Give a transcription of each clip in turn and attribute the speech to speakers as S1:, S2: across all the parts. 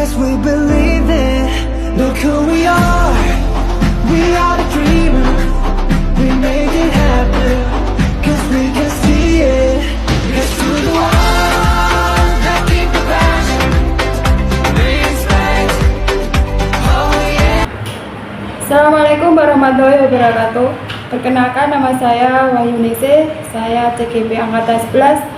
S1: guess we believe it. Look who we are the dreamers. We make it happen, cause we can see it. Cause to the ones that keep the passion, respect, oh yeah.
S2: Assalamualaikum warahmatullahi wabarakatuh. Perkenalkan, nama saya Wahyu Ningsih. Saya CGP Angkatan 11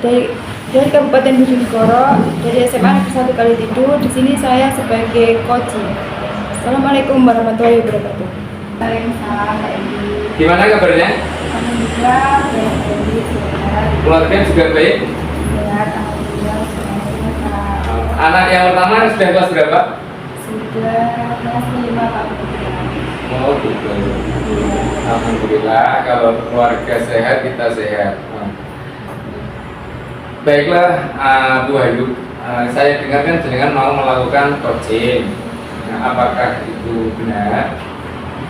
S2: dari Kabupaten Bojonegoro, dari SMA Negeri 1 Kalitidul. Di sini saya sebagai coaching. Assalamualaikum warahmatullahi wabarakatuh. Waalaikumsalam, Kak Endi.
S3: Gimana kabarnya?
S2: Alhamdulillah, baik.
S3: Keluarga juga baik?
S2: Sehat, alhamdulillah, semuanya Kak.
S3: Anak yang pertama sudah kelas berapa?
S2: Sudah kelas 5, Pak.
S3: Oh gitu. Alhamdulillah, kalau keluarga sehat, kita sehat. Baiklah, Bu Ayu, saya dengarkan jenengan mau melakukan coaching. Nah, apakah itu benar?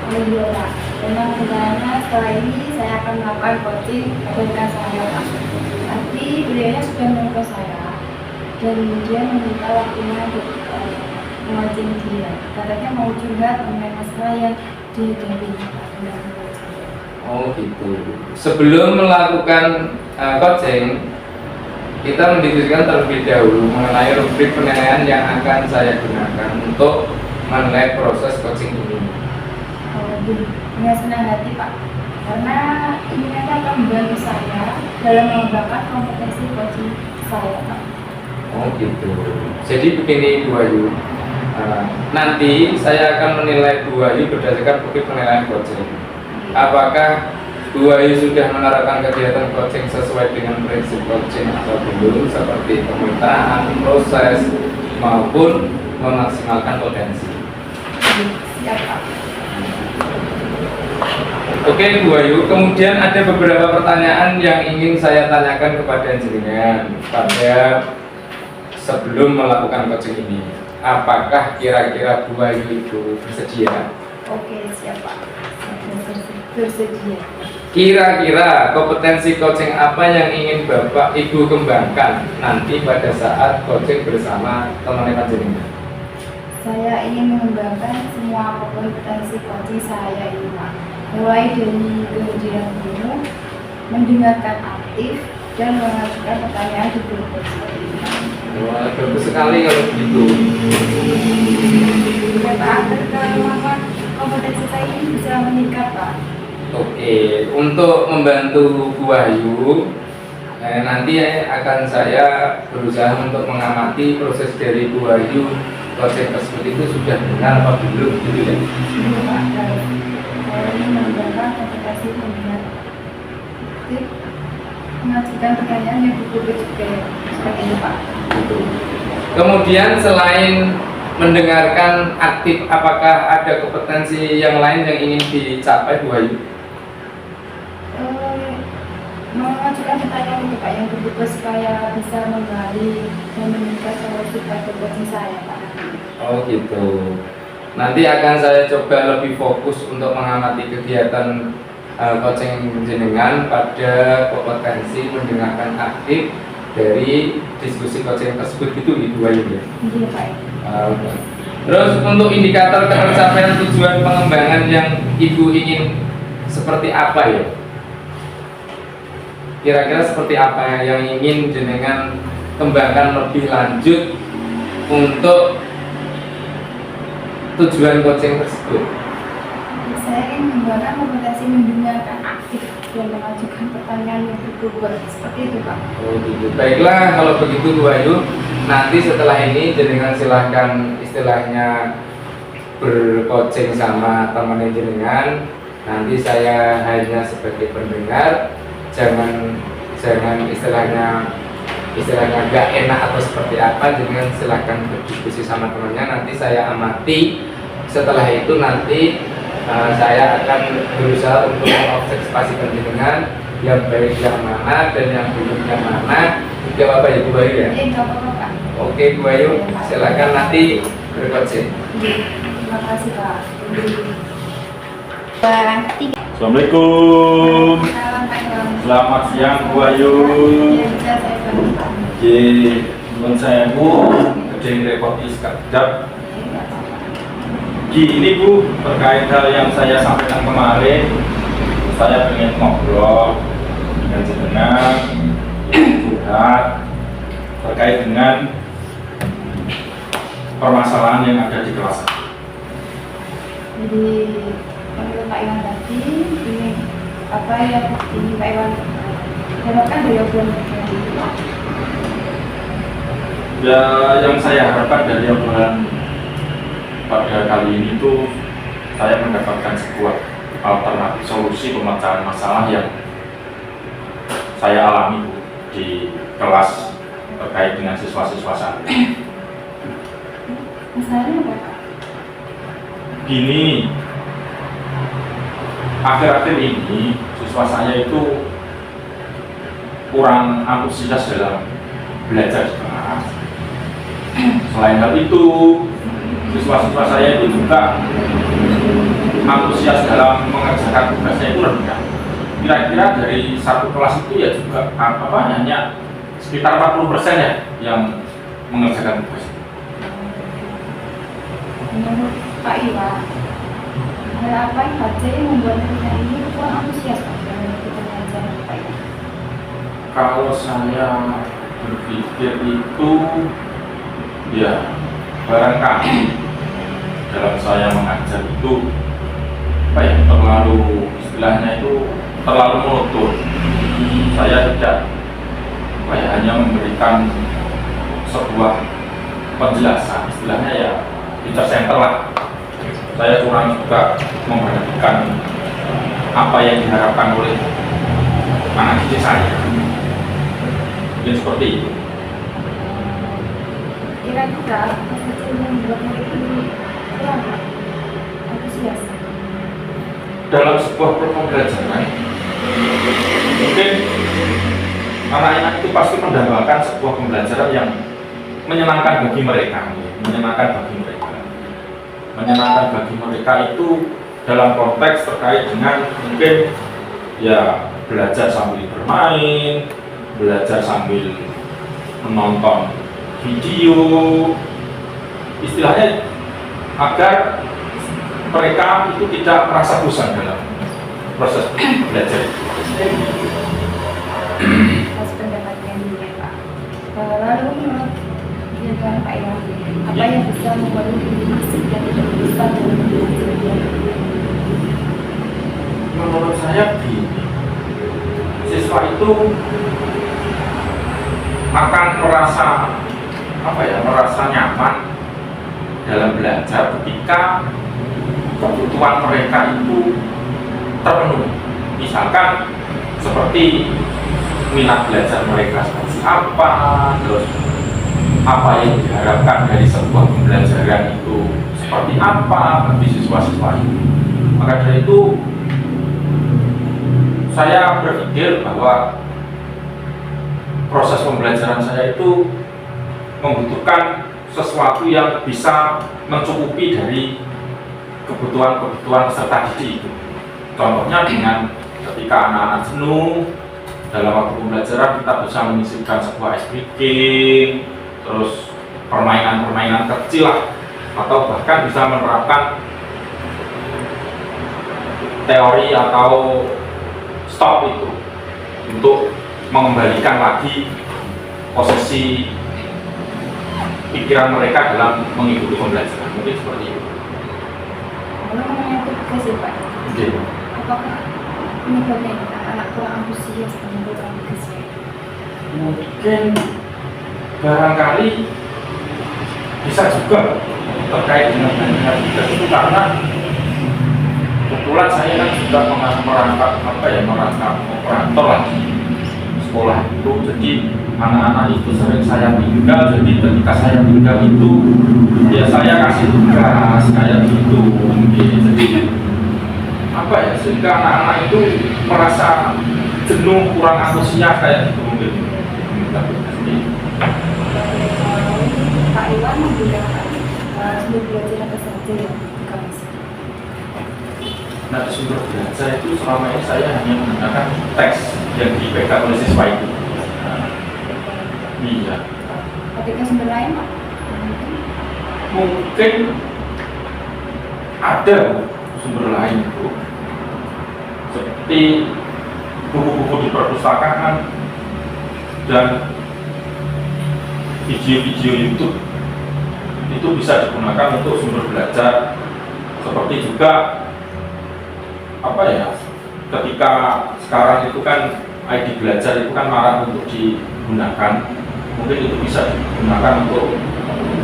S2: Oh iya Pak, memang sebenarnya setelah ini saya akan melakukan coaching kepada saya Pak. Tapi beliaunya sudah menelpon saya dan dia meminta waktunya untuk coaching dia. Katanya mau curhat mengenai masalah yang dihadapi Pak.
S3: Oh gitu. Sebelum melakukan coaching, kita mendiskusikan terlebih dahulu mengenai rubrik penilaian yang akan saya gunakan untuk menilai proses coaching ini.
S2: Dengan senang hati Pak, karena ini akan membantu saya dalam mengembangkan kompetensi coaching saya Pak.
S3: Oh gitu. Jadi begini Bu Ayu, nanti saya akan menilai Bu Ayu berdasarkan bukti penilaian coaching. Apakah Bu Ayu sudah menerapkan kegiatan coaching sesuai dengan prinsip coaching atau belum, seperti pemetaan, proses, maupun memaksimalkan potensi.
S2: Siap Pak.
S3: Oke Bu Ayu, kemudian ada beberapa pertanyaan yang ingin saya tanyakan kepada jenengan pada sebelum melakukan coaching ini. Apakah kira-kira Bu Ayu itu bersedia?
S2: Oke, siap Pak. Bersedia.
S3: Kira-kira kompetensi coaching apa yang ingin Bapak Ibu kembangkan nanti pada saat coaching bersama teman-teman jenengan?
S2: Saya ingin mengembangkan semua kompetensi coaching saya ini Pak. Mulai dari kehadiran penuh, mendengarkan aktif, dan mengajukan pertanyaan di grup seperti ini.
S3: Wah, bagus sekali kalau begitu.
S2: Pak, kemampuan kompetensi saya ini bisa meningkat Pak.
S3: Oke, untuk membantu Bu Ayu, nanti akan saya berusaha untuk mengamati proses dari Bu Ayu coaching tersebut itu sudah benar apa belum gitu ya.
S2: Ini Pak, saya ingin mengembangkan kompetensi mendengar aktif, mengajukan pertanyaan yang berbeda juga seperti ini Pak.
S3: Gitu. Kemudian selain mendengarkan aktif, apakah ada kompetensi yang lain yang ingin dicapai Bu Ayu?
S2: Mengajukan pertanyaan ini Pak yang berbeda supaya bisa menggali dan meningkat solusi pada coaching saya Pak.
S3: Oh gitu. Nanti akan saya coba lebih fokus untuk mengamati kegiatan coaching jenengan pada kompetensi mendengarkan aktif dari diskusi coaching tersebut gitu Ibu Ayu ya.
S2: Iya Pak.
S3: Terus untuk indikator tercapaian tujuan pengembangan yang Ibu ingin seperti apa ya? Kira-kira seperti apa yang ingin jenengan kembangkan lebih lanjut untuk tujuan coaching tersebut?
S2: Saya ingin mengembangkan kompetensi mendengarkan aktif dan mengajukan pertanyaan yang berbobot seperti itu Pak.
S3: Oh gitu. Baiklah kalau begitu Bu Ayu, nanti setelah ini jenengan silahkan istilahnya bercoaching sama teman jenengan. Nanti saya hanya sebagai pendengar, jangan istilahnya nggak enak atau seperti apa, jenengan silahkan berdiskusi sama temannya. Nanti saya amati. Setelah itu nanti saya akan berusaha untuk mengobservasikan jenengan yang baik yang mana dan yang belum yang mana. Tidak apa-apa ya Bu Ayu ya?
S2: Nggak apa-apa Pak.
S3: Oke Bu Ayu, silakan nanti bercoaching.
S2: Terima kasih Pak.
S4: Assalamualaikum. Selamat siang Bu Ayu. Oke, teman saya Bu. jadi repot sekejap. Gini Bu, terkait hal yang saya sampaikan kemarin, saya ingin ngobrol dengan jenengan, curhat terkait dengan permasalahan yang ada di kelas.
S2: Jadi menurut Pak Iwan tadi ini apa yang ini Pak Iwan harapkan dari obrolan ini?
S4: Ya, yang saya harapkan dari obrolan pada kali ini tuh saya mendapatkan sebuah alternatif solusi pemecahan masalah yang saya alami Bu, di kelas terkait dengan siswa-siswa saya.
S2: Masalahnya apa Pak?
S4: Gini, akhir-akhir ini siswa saya itu kurang antusias dalam belajar di kelas. Selain hal itu, siswa-siswa saya itu juga antusias dalam mengerjakan tugasnya itu rendah. Kira-kira dari satu kelas itu ya juga hanya sekitar 40% ya yang mengerjakan tugas.
S2: Menurut Pak Iwan, hal apa yang saja yang membuat kita ini kurang antusias Pak dalam kita belajar Pak Iwan?
S4: Kalau saya berpikir itu ya barangkali dalam saya mengajar itu apa ya, terlalu istilahnya itu terlalu monoton. Saya tidak apa ya, hanya memberikan sebuah penjelasan, istilahnya ya teacher center lah. Saya kurang juga memperhatikan apa yang diharapkan oleh anak didik saya. Mungkin seperti itu.
S2: Kira-kira apa yang membuat murid ini kurang antusias?
S4: Dalam sebuah pembelajaran, mungkin anak-anak itu pasti mendambakan sebuah pembelajaran yang menyenangkan bagi mereka, menyenangkan bagi mereka itu dalam konteks terkait dengan mungkin ya belajar sambil bermain, belajar sambil menonton video, istilahnya agar mereka itu tidak merasa bosan dalam proses belajar itu.
S2: Atas pendapat yang ini Pak. Lalu menurut penjelasan Pak Iwan, apa yang bisa membuat murid masih dan tidak bisa dalam belajar?
S4: Menurut saya gini, siswa itu akan merasa nyaman dalam belajar ketika kebutuhan mereka itu terpenuhi. Misalkan seperti minat belajar mereka seperti apa, terus apa yang diharapkan dari sebuah pembelajaran itu seperti apa bagi siswa-siswa itu. Maka dari itu saya berpikir bahwa proses pembelajaran saya itu membutuhkan sesuatu yang bisa mencukupi dari kebutuhan peserta didik itu. Contohnya dengan ketika anak-anak jenuh dalam waktu pembelajaran, kita bisa menyisipkan sebuah ice breaking, terus permainan-permainan kecil lah, atau bahkan bisa menerapkan teori atau stop itu untuk mengembalikan lagi posisi pikiran mereka dalam mengikuti pembelajaran. Mungkin seperti itu.
S2: Kalau mengenai tugas ya Pak, apakah penyebabnya anak kurang antusias dengan tugasnya?
S4: Mungkin barangkali bisa juga terkait dengan tugas itu, karena kebetulan saya kan juga merangkap operator lah di sekolah itu. Jadi anak-anak itu sering saya tinggal, jadi ketika saya tinggal itu ya saya kasih tugas kayak gitu. Jadi apa ya, sehingga anak-anak itu merasa jenuh, kurang antusias kayak gitu mungkin.
S2: Pak Iwan menggunakan sumber belajar apa saja yang di kelas?
S4: Nah, sumber belajar itu selama ini saya hanya menggunakan teks yang dipegang oleh siswa itu. Iya.
S2: Apakah sumber lain Pak?
S4: Mungkin ada sumber lain itu, seperti buku-buku di perpustakaan dan video-video YouTube. Itu bisa digunakan untuk sumber belajar. Seperti juga ketika sekarang itu kan ID belajar itu kan marak untuk digunakan, mungkin itu bisa digunakan untuk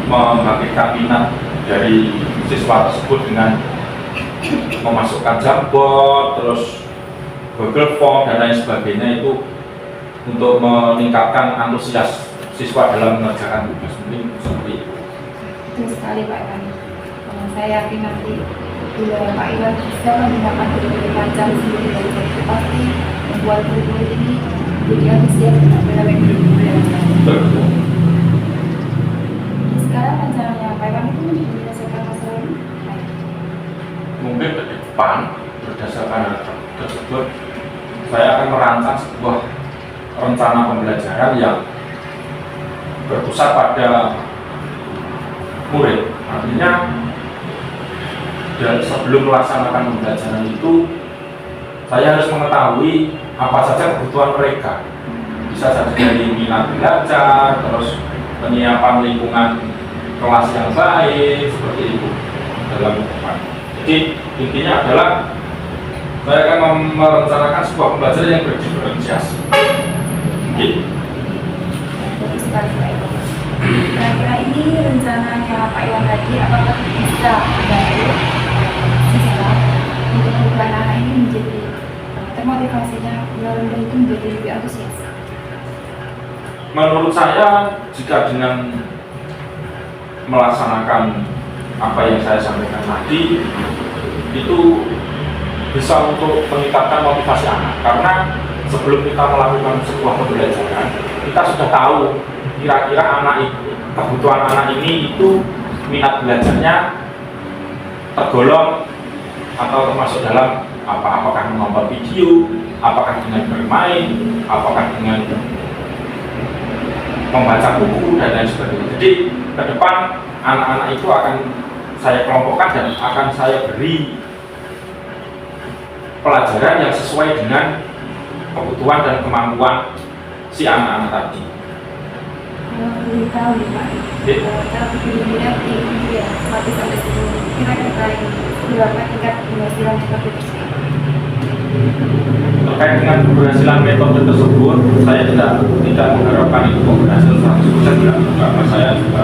S4: membangkitkan minat dari siswa tersebut dengan memasukkan Jamboard, terus Google Form dan lain sebagainya, itu untuk meningkatkan antusias siswa dalam mengerjakan tugas. Mungkin seperti itu.
S2: Betul sekali Pak Iwan. Saya yakin nanti bila Pak Iwan bisa menggunakan berbagai macam sumber belajar, itu pasti membuat guru ini jadi antusias dalam belajar.
S4: Betul.
S2: Sekarang rencananya Pak Iwan itu menyelesaikan masalah ini?
S4: Mungkin ke depan berdasarkan hal tersebut saya akan merancang sebuah rencana pembelajaran yang berpusat pada murid. Artinya dan sebelum melaksanakan pembelajaran itu saya harus mengetahui apa saja kebutuhan mereka. Bisa saja dari minat belajar, terus penyiapan lingkungan kelas yang baik, seperti itu dalam depan. Jadi intinya adalah saya akan merencanakan sebuah pembelajaran yang berdiferensiasi. Gitu.
S2: Bagus sekali Pak Iwan. Kira-kira ini rencananya Pak Iwan tadi apakah bisa membantu siswa untuk membuat anak ini menjadi termotivasinya belajar itu menjadi lebih antusias?
S4: Menurut saya jika dengan melaksanakan apa yang saya sampaikan tadi itu bisa untuk meningkatkan motivasi anak, karena sebelum kita melakukan sebuah pembelajaran kita sudah tahu kira-kira kebutuhan anak ini itu minat belajarnya tergolong atau termasuk dalam apakah menonton video, apakah dengan bermain, apakah dengan membaca buku dan lain sebagainya. Jadi ke depan anak-anak itu akan saya kelompokkan dan akan saya beri pelajaran yang sesuai dengan kebutuhan dan kemampuan si anak-anak tadi.
S2: Kalau boleh tahu nih Pak, cara berpikirnya tinggi ya, 1-10, kira-kira berapa tingkat keberhasilan seperti itu?
S4: Terkait dengan keberhasilan metode tersebut, saya tidak mengharapkan itu berhasil 100% karena saya juga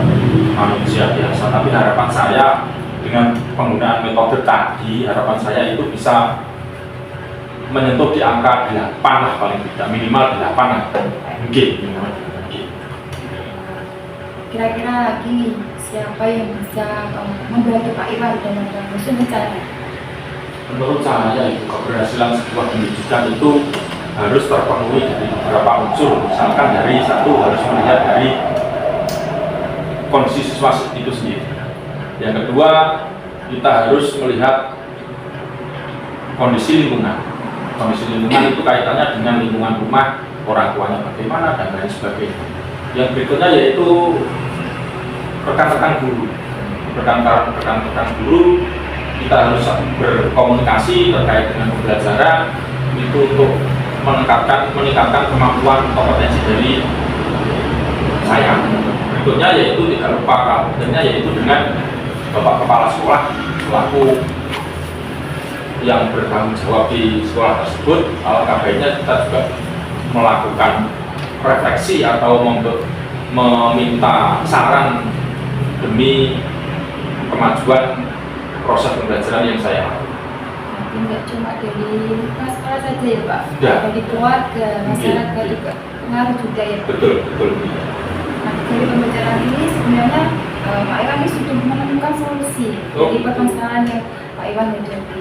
S4: manusia biasa. Tapi harapan saya dengan penggunaan metode tadi, harapan saya itu bisa menyentuh di angka 8 lah paling tidak, minimal 8 lah. Mungkin.
S2: Kira-kira gini, siapa yang bisa membantu Pak Iwan dalam menyusun rencana?
S4: Menurut saya itu keberhasilan sebuah pendidikan itu harus terpenuhi dari beberapa unsur. Misalkan dari satu harus melihat dari kondisi siswa itu sendiri. Yang kedua kita harus melihat kondisi lingkungan. Kondisi lingkungan itu kaitannya dengan lingkungan rumah, orang tuanya bagaimana dan lain sebagainya. Yang berikutnya yaitu rekan-rekan guru. Rekan-rekan guru kita harus berkomunikasi terkait dengan pembelajaran itu untuk meningkatkan kemampuan kompetensi dari saya. Berikutnya yaitu tidak lupa kabarnya yaitu dengan Bapak Kepala Sekolah selaku yang bertanggung jawab di sekolah tersebut. Alangkah kita juga melakukan refleksi atau meminta saran demi kemajuan proses pembelajaran yang saya lakukan.
S2: Tidak cuma dari sekolah saja ya Pak,
S4: ya.
S2: Dari keluarga, masyarakat juga pengaruh juga ya Pak.
S4: Betul.
S2: Nah, dari pembelajaran ini sebenarnya Pak Iwan ini sudah menemukan solusi dari permasalahan yang Pak Iwan hadapi.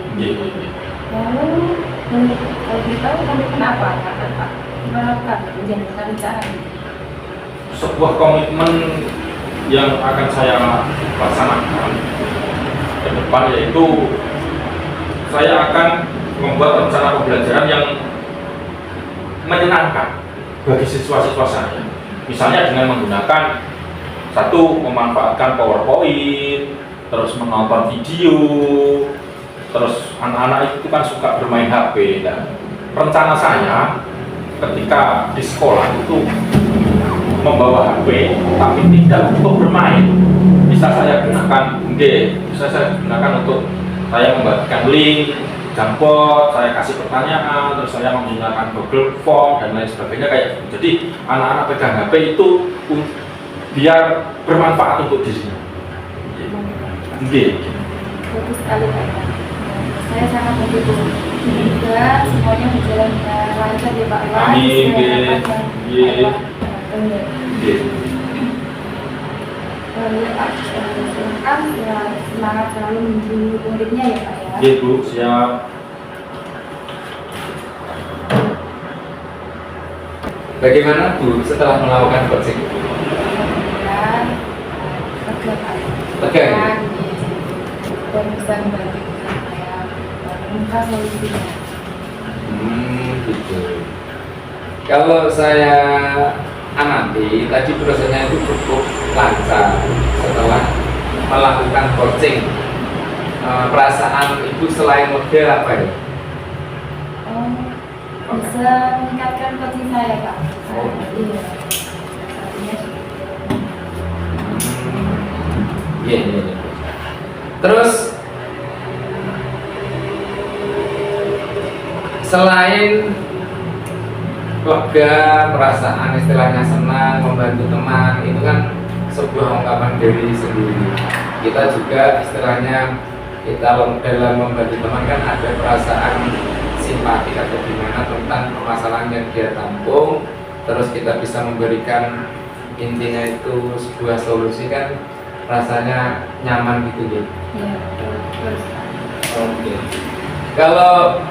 S2: Lalu kalau kita tahu komitmen apa Pak? Gimana Pak menjalankan rencana ini?
S4: Sebuah komitmen yang akan saya laksanakan ke depan yaitu saya akan membuat rencana pembelajaran yang menyenangkan bagi siswa-siswa saya. Misalnya dengan menggunakan Satu, memanfaatkan PowerPoint, terus menonton video, terus anak-anak itu kan suka bermain HP. Dan rencana saya ketika di sekolah itu membawa HP tapi tidak untuk bermain. Bisa saya gunakan untuk saya membagikan link, jangkot, saya kasih pertanyaan, terus saya menggunakan Google Form dan lain sebagainya kayak gitu. Jadi anak-anak pegang HP itu biar bermanfaat untuk dirinya.
S2: Bagus sekali Pak. Saya sangat mendukung. Semoga semuanya berjalan dengan lancar ya Pak.
S4: Amin.
S2: Silakan semangat selalu menjadi muridnya ya Pak ya.
S4: Iya Bu, siap.
S3: Bagaimana Bu setelah melakukan coaching? Lega ya?
S2: Dan bisa membantu saya menemukan solusinya.
S3: Gitu. Kalau saya amati tadi prosesnya itu cukup lancar setelah melakukan coaching. Perasaan ibu selain lega apa ya?
S2: Bisa meningkatkan coaching saya Pak. Iya.
S3: Iya. Terus selain lega, perasaan istilahnya senang, membantu teman, itu kan sebuah ungkapan diri sendiri. Kita juga istilahnya dalam membantu teman kan ada perasaan simpati atau gimana tentang permasalahan yang dia tampung, terus kita bisa memberikan intinya itu sebuah solusi kan rasanya nyaman gitu ya. Oke. Kalau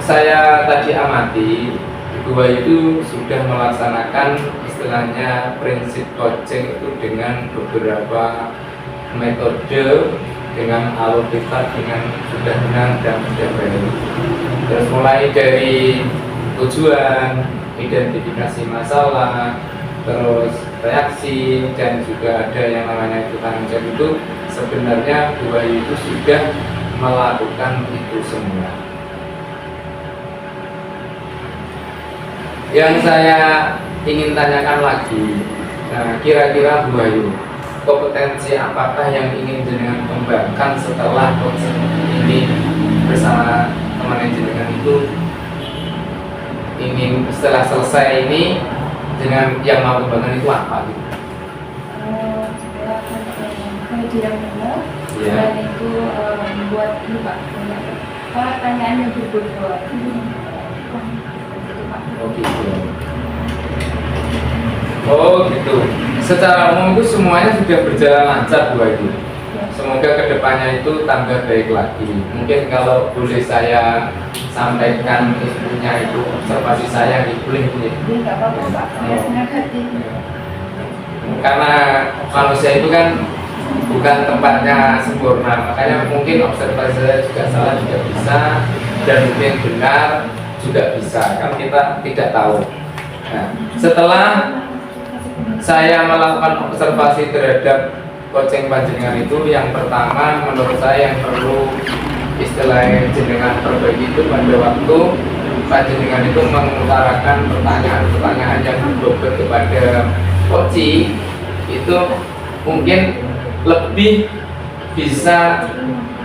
S3: saya tadi amati, Ibu itu sudah melaksanakan istilahnya prinsip coaching itu dengan beberapa metode, dengan alur kita dengan sudah benar dan sudah baik. Terus mulai dari tujuan, identifikasi masalah, terus reaksi, dan juga ada yang namanya itu tanggung jawab. Itu sebenarnya Bu Ayu itu sudah melakukan itu semua. Yang saya ingin tanyakan lagi, nah, kira-kira Bu Ayu, kompetensi apakah yang ingin jenengan kembangkan setelah coaching ini bersama teman jenengan itu? Ingin setelah selesai ini dengan yang mau kembangkan itu apa gitu?
S2: Kajian benar.
S3: Ya.
S2: Dan itu membuat ini Pak, pertanyaan yang berbobot.
S3: Oh gitu. Oh gitu. Secara umum itu semuanya sudah berjalan lancar Bu Ayu. Semoga kedepannya itu tambah baik lagi. Mungkin kalau boleh saya sampaikan ilmunya itu observasi saya di boleh Bu ya.
S2: Nggak apa-apa Pak, saya senang hati.
S3: Karena manusia itu kan bukan tempatnya sempurna, makanya mungkin observasi saya juga salah juga bisa, dan mungkin benar juga bisa, kan kita tidak tahu. Nah, setelah saya melakukan observasi terhadap coaching panjenengan itu, yang pertama menurut saya yang perlu istilahnya jenengan perbaiki itu pada waktu panjenengan itu mengutarakan pertanyaan-pertanyaan yang berbobot kepada coaching itu mungkin lebih bisa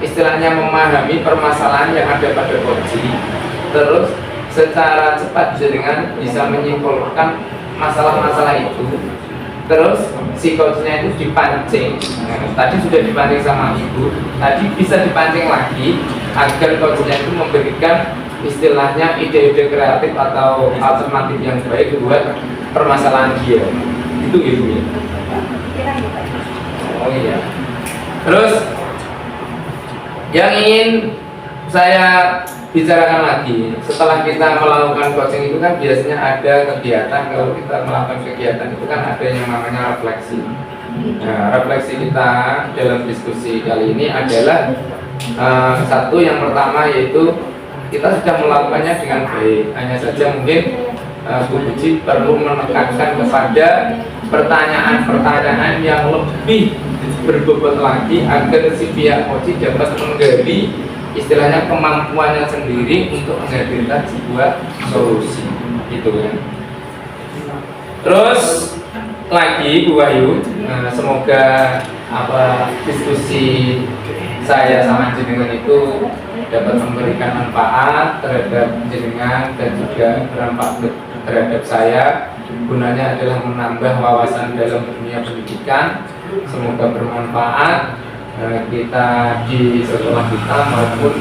S3: istilahnya memahami permasalahan yang ada pada coaching, terus secara cepat jenengan bisa menyimpulkan masalah-masalah itu. Terus si coachnya itu dipancing, tadi sudah dipancing sama ibu, tadi bisa dipancing lagi agar coachnya itu memberikan istilahnya ide-ide kreatif atau alternatif yang baik buat permasalahan dia. Itu ibu ya. Oh iya. Terus yang ingin saya bicarakan lagi, setelah kita melakukan coaching itu kan biasanya ada kegiatan. Kalau kita melakukan kegiatan itu kan ada yang namanya refleksi. Nah, refleksi kita dalam diskusi kali ini adalah satu, yang pertama yaitu kita sudah melakukannya dengan baik, hanya saja mungkin Bu Puji perlu menekankan kepada pertanyaan-pertanyaan yang lebih berbobot lagi agar si pihak Mochi dapat menggali istilahnya kemampuannya sendiri untuk menghadirkan sebuah solusi gitu kan. Terus lagi Bu Wahyu, semoga diskusi saya sama jenengan itu dapat memberikan manfaat terhadap jenengan dan juga berdampak terhadap saya. Gunanya adalah menambah wawasan dalam dunia pendidikan. Semoga bermanfaat kita di sekolah kita maupun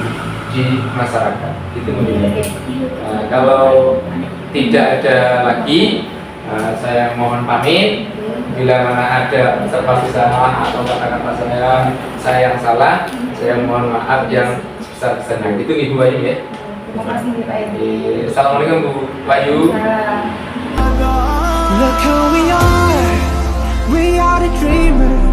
S3: di masyarakat. Itu kalau tidak ada lagi, saya mohon pamit. Bila mana ada observasi salah atau kata-kata saya yang salah, saya mohon maaf yang sebesar-besarnya. Itu Ibu Wahyu ya.
S2: Terima kasih Pak Edi.
S3: Assalamualaikum Bu Wahyu.
S1: Look who we are the dreamers.